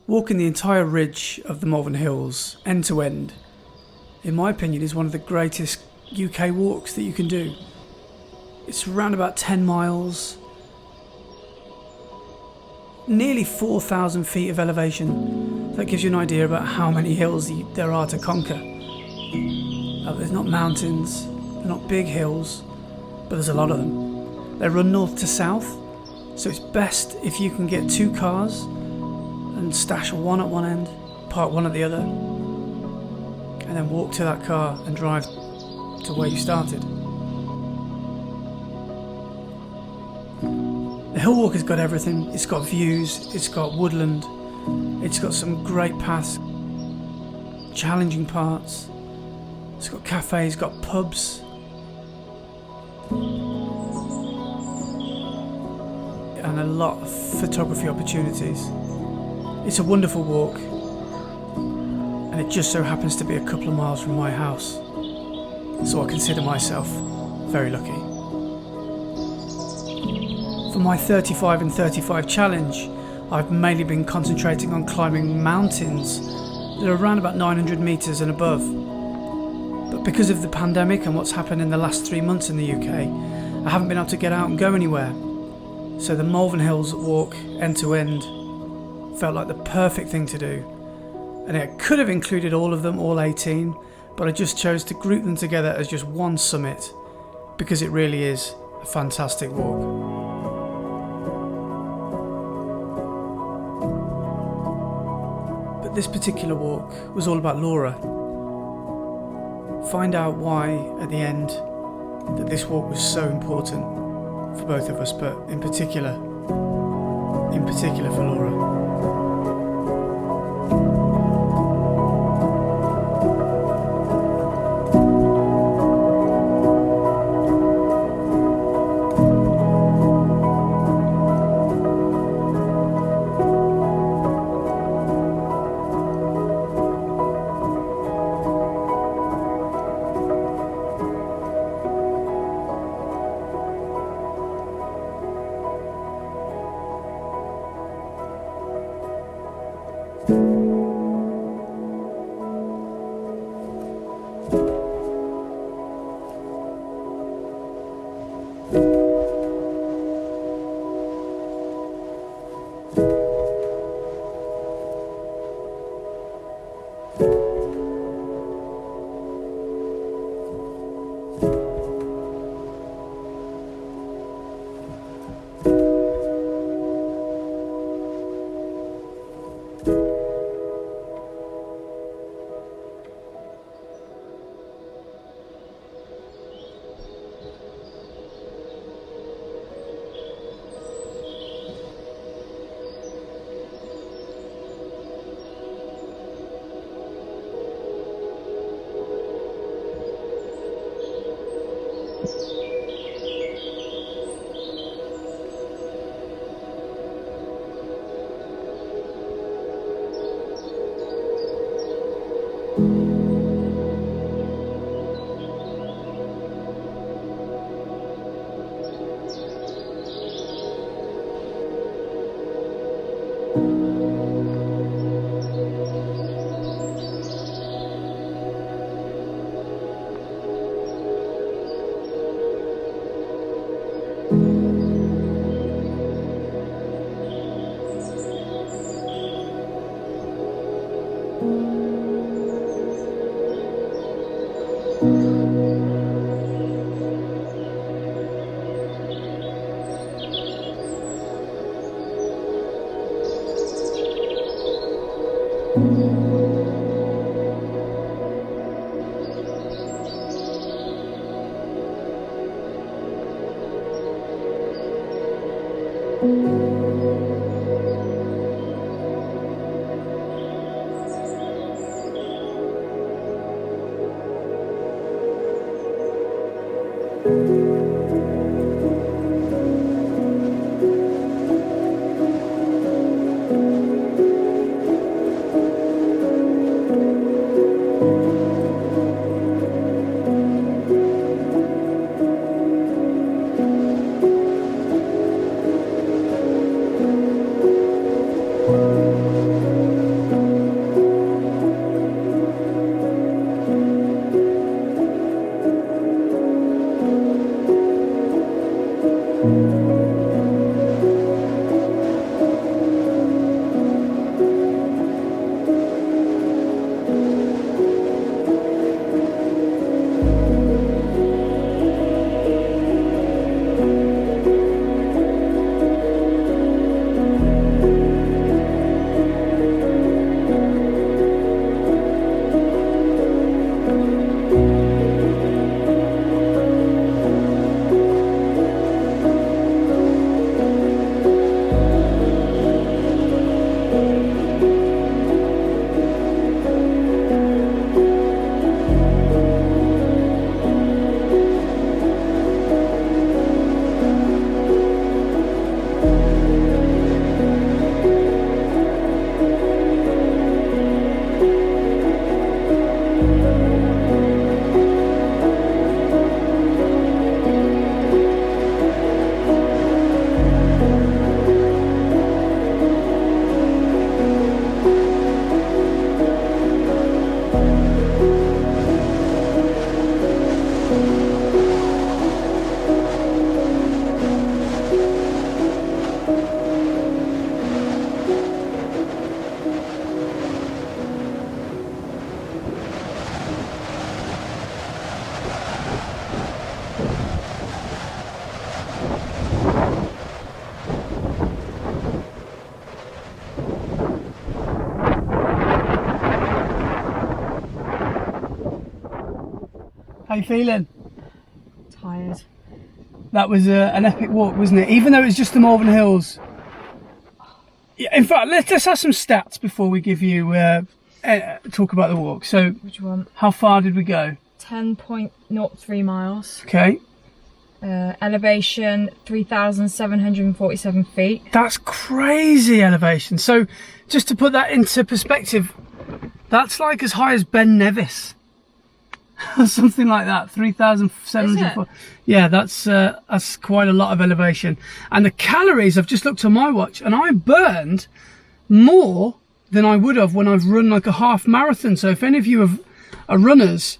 Walking the entire ridge of the Malvern Hills, end to end, in my opinion, is one of the greatest UK walks that you can do. It's around about 10 miles, nearly 4,000 feet of elevation. That gives you an idea about how many hills there are to conquer. There's not mountains, they're not big hills, but there's a lot of them. They run north to south, so it's best if you can get two cars and stash one at one end, park one at the other, and then walk to that car and drive to where you started. The hill walk has got everything. It's got views, it's got woodland, it's got some great paths, challenging parts, it's got cafes, got pubs, and a lot of photography opportunities. It's a wonderful walk, and it just so happens to be a couple of miles from my house, so I consider myself very lucky. For my 35 and 35 challenge, I've mainly been concentrating on climbing mountains that are around about 900 metres and above. But because of the pandemic and what's happened in the last 3 months in the UK, I haven't been able to get out and go anywhere. So the Malvern Hills walk, end to end, felt like the perfect thing to do. And it could have included all of them, all 18, but I just chose to group them together as just one summit because it really is a fantastic walk. But this particular walk was all about Laura. Find out why at the end that this walk was so important for both of us, but in particular for Laura. you feeling? Tired. That was an epic walk, wasn't it? Even though it was just the Malvern Hills. Yeah, in fact, let's have some stats before we give you talk about the walk. So, Which one? how far did we go? 10.03 miles. Okay. Elevation 3,747 feet. That's crazy elevation. So, just to put that into perspective, that's like as high as Ben Nevis. Something like that. 3,700. Yeah, that's quite a lot of elevation. And the calories, I've just looked on my watch, and I burned more than I would have when I've run like a half marathon. So if any of you are runners,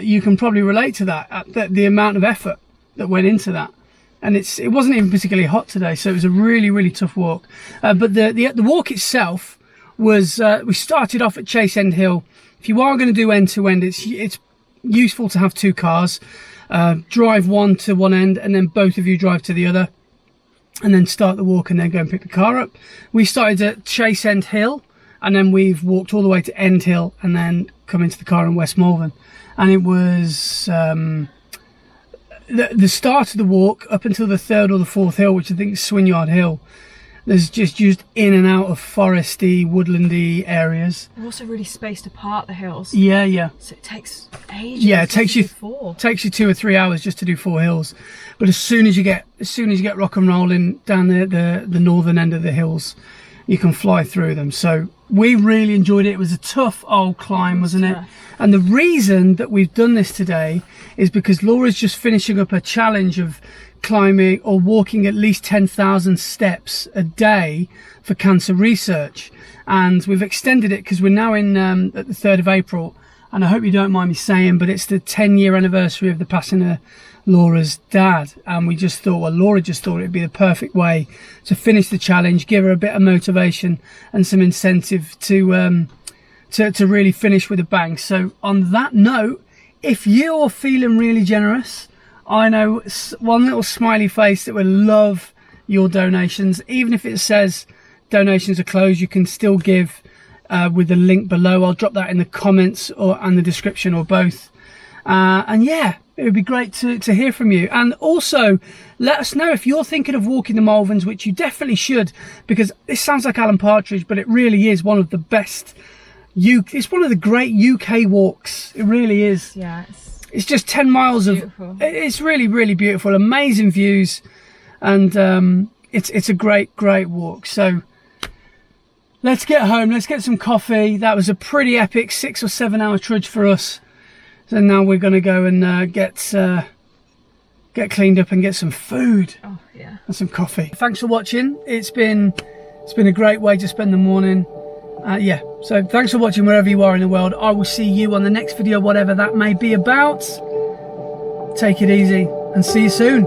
you can probably relate to that, the amount of effort that went into that. And it wasn't even particularly hot today, so it was a really, really tough walk. But the walk itself was, we started off at Chase End Hill. If you are going to do end to end, it's useful to have two cars. Drive one to one end, and then both of you drive to the other, and then start the walk and then go and pick the car up. We started at Chase End Hill, and then we've walked all the way to End Hill, and then come into the car in West Malvern. And it was the start of the walk up until the third or the fourth hill, which I think is Swinyard Hill. There's just in and out of foresty, woodlandy areas. They're also really spaced apart, the hills. Yeah, yeah. So it takes ages. Yeah, it takes you 2 or 3 hours just to do 4 hills. But as soon as you get rock and rolling down the northern end of the hills, you can fly through them. So we really enjoyed it. It was a tough old climb, wasn't it? And the reason that we've done this today is because Laura's just finishing up a challenge of climbing or walking at least 10,000 steps a day for cancer research, and we've extended it because we're now in at the 3rd of April, and I hope you don't mind me saying, but it's the 10-year anniversary of the passing of Laura's dad, and we just thought, well, Laura just thought it'd be the perfect way to finish the challenge, give her a bit of motivation and some incentive to really finish with a bang. So on that note, if you're feeling really generous, I know one little smiley face that would love your donations. Even if it says donations are closed, you can still give with the link below. I'll drop that in the comments and the description, or both. And yeah, it would be great to hear from you. And also, let us know if you're thinking of walking the Malverns, which you definitely should, because this sounds like Alan Partridge, but it really is one of the best. It's one of the great UK walks. It really is. Yeah. It's just 10 miles of, beautiful. It's really, really beautiful, amazing views, and it's a great walk. So let's get home, let's get some coffee. That was a pretty epic 6 or 7 hour trudge for us. So now we're going to go and get cleaned up and get some food. Oh yeah. And some coffee. Thanks for watching. It's been a great way to spend the morning. Yeah, so thanks for watching wherever you are in the world. I will see you on the next video, whatever that may be about. Take it easy and see you soon.